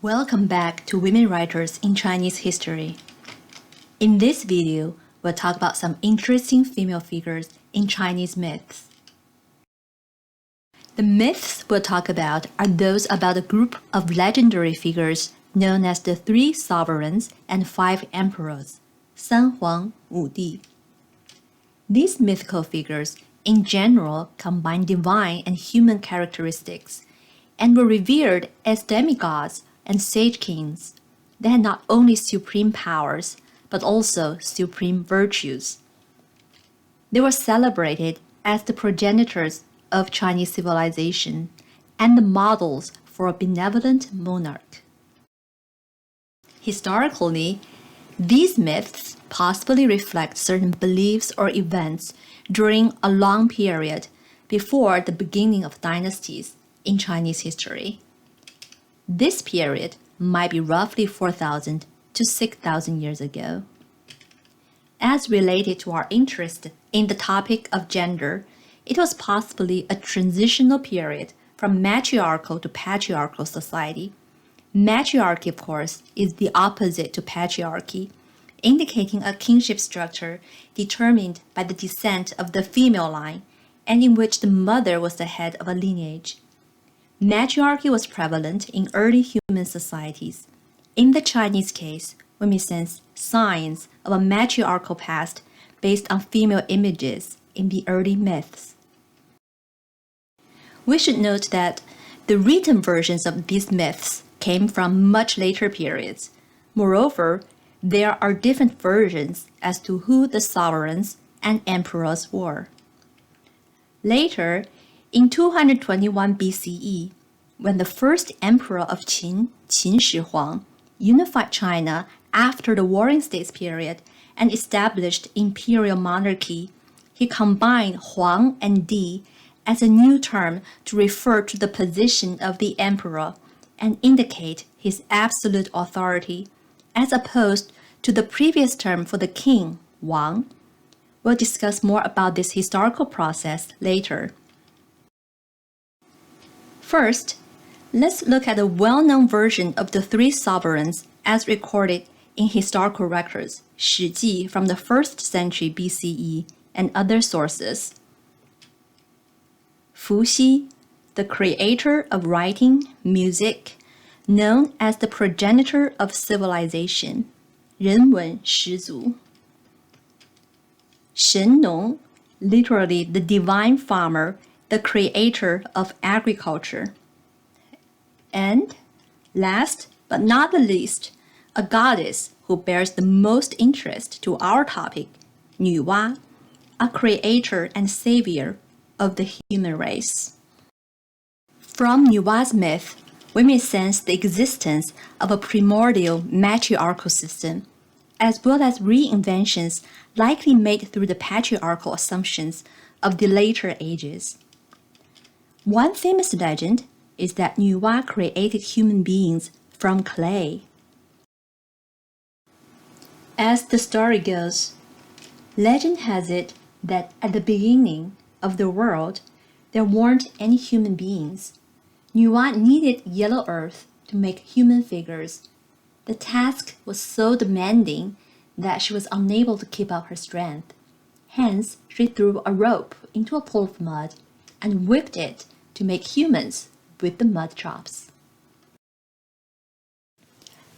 Welcome back to Women Writers in Chinese History. In this video, we'll talk about some interesting female figures in Chinese myths. The myths we'll talk about are those about a group of legendary figures known as the 3 sovereigns and 5 emperors, 三皇五帝. These mythical figures, in general, combine divine and human characteristics, and were revered as demigods and sage kings. They had not only supreme powers, but also supreme virtues. They were celebrated as the progenitors of Chinese civilization and the models for a benevolent monarch. Historically, these myths possibly reflect certain beliefs or events during a long period before the beginning of dynasties in Chinese history. This period might be roughly 4,000 to 6,000 years ago. As related to our interest in the topic of gender, it was possibly a transitional period from matriarchal to patriarchal society. Matriarchy, of course, is the opposite to patriarchy, indicating a kingship structure determined by the descent of the female line and in which the mother was the head of a lineage. Matriarchy was prevalent in early human societies. In the Chinese case, we may sense signs of a matriarchal past based on female images in the early myths. We should note that the written versions of these myths came from much later periods. Moreover, there are different versions as to who the sovereigns and emperors were. Later, in 221 BCE, when the first emperor of Qin, Qin Shi Huang, unified China after the Warring States period and established imperial monarchy, he combined Huang and Di as a new term to refer to the position of the emperor and indicate his absolute authority, as opposed to the previous term for the king, Wang. We'll discuss more about this historical process later. First, let's look at a well-known version of the 3 sovereigns as recorded in historical records, 史记 from the 1st century BCE and other sources. Fuxi, the creator of writing, music, known as the progenitor of civilization, 人文始祖. Shen Nong, literally the divine farmer, the creator of agriculture. And last but not the least, a goddess who bears the most interest to our topic, Nüwa, a creator and savior of the human race. From Nüwa's myth, we may sense the existence of a primordial matriarchal system, as well as reinventions likely made through the patriarchal assumptions of the later ages. One famous legend is that Nüwa created human beings from clay. As the story goes, legend has it that at the beginning of the world, there weren't any human beings. Nüwa needed yellow earth to make human figures. The task was so demanding that she was unable to keep up her strength. Hence, she threw a rope into a pool of mud and whipped it to make humans with the mud chops.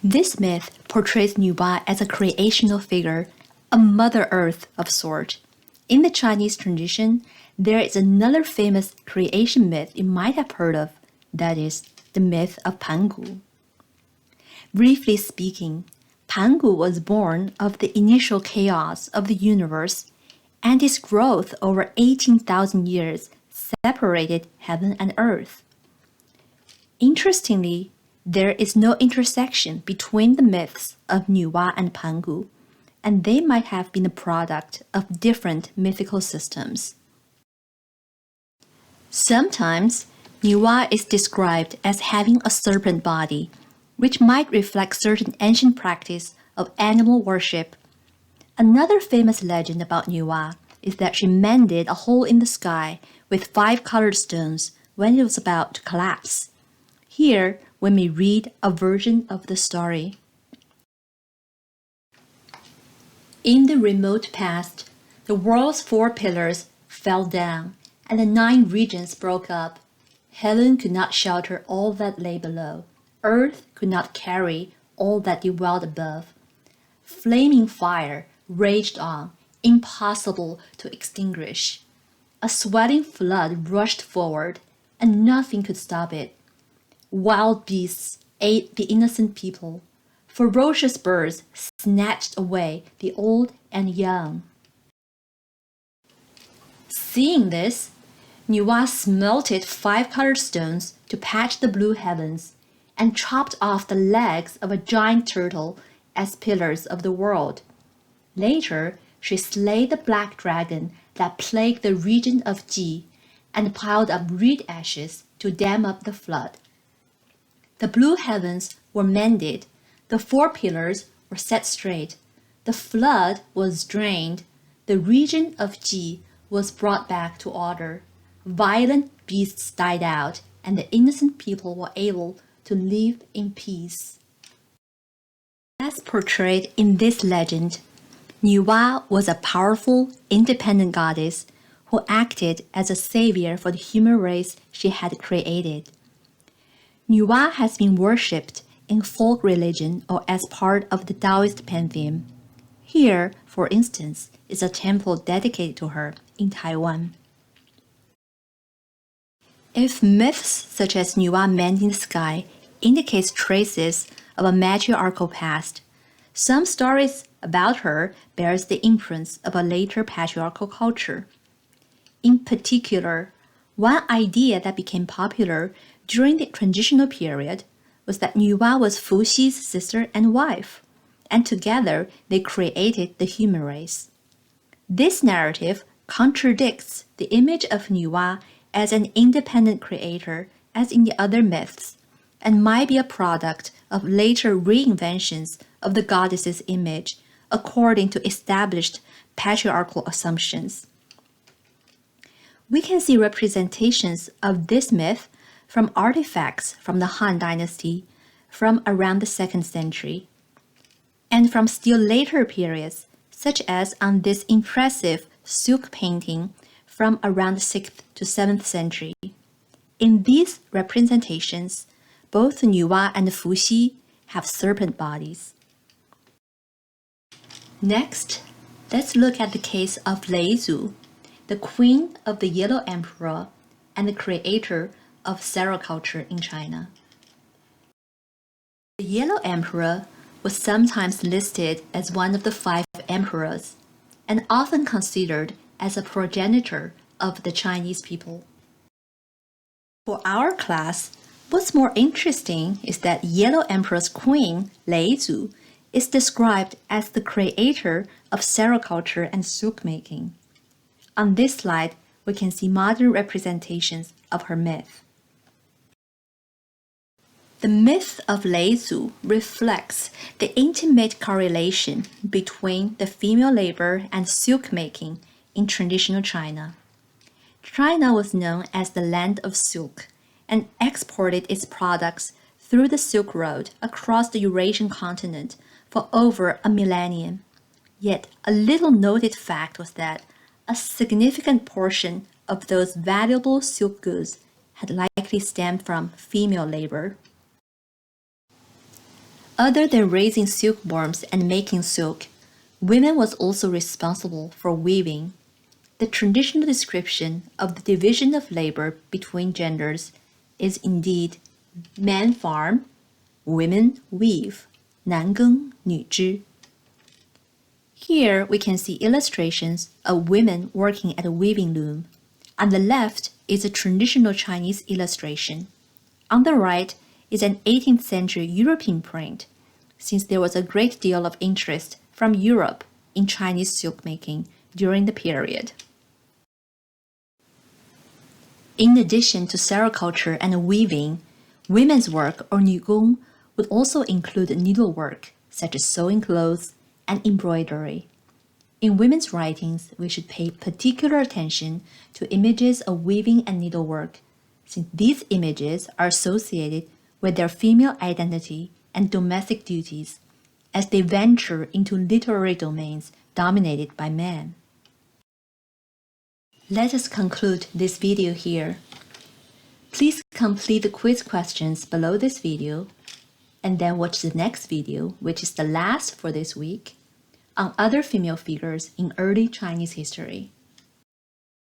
This myth portrays Nüwa as a creational figure, a Mother Earth of sort. In the Chinese tradition, there is another famous creation myth you might have heard of, that is, the myth of Pangu. Briefly speaking, Pangu was born of the initial chaos of the universe, and its growth over 18,000 years separated heaven and earth. Interestingly, there is no intersection between the myths of Nüwa and Pangu, and they might have been the product of different mythical systems. Sometimes, Nüwa is described as having a serpent body, which might reflect certain ancient practice of animal worship. Another famous legend about Nüwa is that she mended a hole in the sky with 5 colored stones when it was about to collapse. Here, when we read a version of the story. In the remote past, the world's 4 pillars fell down and the 9 regions broke up. Heaven could not shelter all that lay below. Earth could not carry all that dwelled above. Flaming fire raged on, impossible to extinguish. A sweating flood rushed forward, and nothing could stop it. Wild beasts ate the innocent people. Ferocious birds snatched away the old and young. Seeing this, Nüwa smelted 5 colored stones to patch the blue heavens, and chopped off the legs of a giant turtle as pillars of the world. Later, she slayed the black dragon that plagued the region of Ji, and piled up reed ashes to dam up the flood. The blue heavens were mended, the 4 pillars were set straight, the flood was drained, the region of Ji was brought back to order. Violent beasts died out, and the innocent people were able to live in peace. As portrayed in this legend, Nüwa was a powerful, independent goddess who acted as a savior for the human race she had created. Nüwa has been worshipped in folk religion or as part of the Taoist pantheon. Here, for instance, is a temple dedicated to her in Taiwan. If myths such as Nüwa mending the sky indicates traces of a matriarchal past, some stories about her bears the imprints of a later patriarchal culture. In particular, one idea that became popular during the transitional period was that Nüwa was Fuxi's sister and wife, and together they created the human race. This narrative contradicts the image of Nüwa as an independent creator as in the other myths, and might be a product of later reinventions of the goddess's image according to established patriarchal assumptions. We can see representations of this myth from artifacts from the Han Dynasty from around the 2nd century, and from still later periods, such as on this impressive silk painting from around the 6th to 7th century. In these representations, both Nüwa and Fuxi have serpent bodies. Next, let's look at the case of Leizu, the queen of the Yellow Emperor and the creator of sericulture in China. The Yellow Emperor was sometimes listed as one of the 5 emperors, and often considered as a progenitor of the Chinese people. For our class, what's more interesting is that Yellow Emperor's queen, Leizu, is described as the creator of sericulture and silk-making. On this slide, we can see modern representations of her myth. The myth of Leizu reflects the intimate correlation between the female labor and silk-making in traditional China. China was known as the land of silk and exported its products through the Silk Road across the Eurasian continent for over a millennium. Yet a little noted fact was that a significant portion of those valuable silk goods had likely stemmed from female labor. Other than raising silkworms and making silk, women was also responsible for weaving. The traditional description of the division of labor between genders is indeed men farm, women weave, 男耕女织. Here we can see illustrations of women working at a weaving loom. On the left is a traditional Chinese illustration. On the right is an 18th century European print, since there was a great deal of interest from Europe in Chinese silk making during the period. In addition to sericulture and weaving, women's work or 女工 would also include needlework, such as sewing clothes and embroidery. In women's writings, we should pay particular attention to images of weaving and needlework, since these images are associated with their female identity and domestic duties as they venture into literary domains dominated by men. Let us conclude this video here. Please complete the quiz questions below this video and then watch the next video, which is the last for this week, on other female figures in early Chinese history.